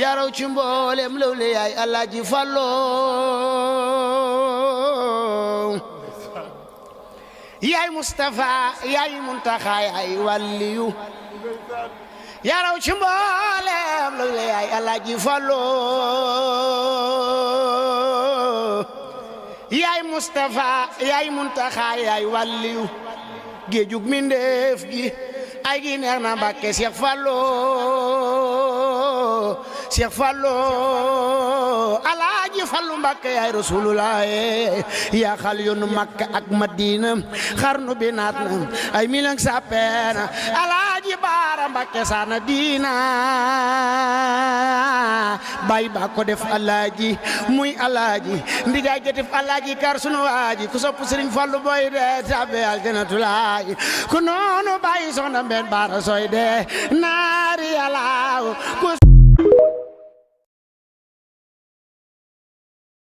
yaraw ci mboolem lawle yaay Alaaji Fallu yaay Mustafa yaay Muntaxa yaay waliyu yaraw ci mboolem lawle yaay Alaaji Fallu yaay Mustafa yaay Muntaxa yaay waliyu géejug mindeef gi ay gi neex na Mbàkke Cheikh Fallu Cheikh Fallu Alaaji Fallu Mbàkke yaay Rasulullah yaa xal yoonu Makka ak Madina xarnu bi naat na ay million sapena Alaaji Baara Mbàkke sana diina bay ba ko def Alaaji muy Alaaji ndigaay ga def Alaaji kar sunu waaji ku sopp Sëriñ Fallu boy de tabe aljannatulaay ku noonu bàyyi soxna Mbeen Baara sooy de naari Yàlla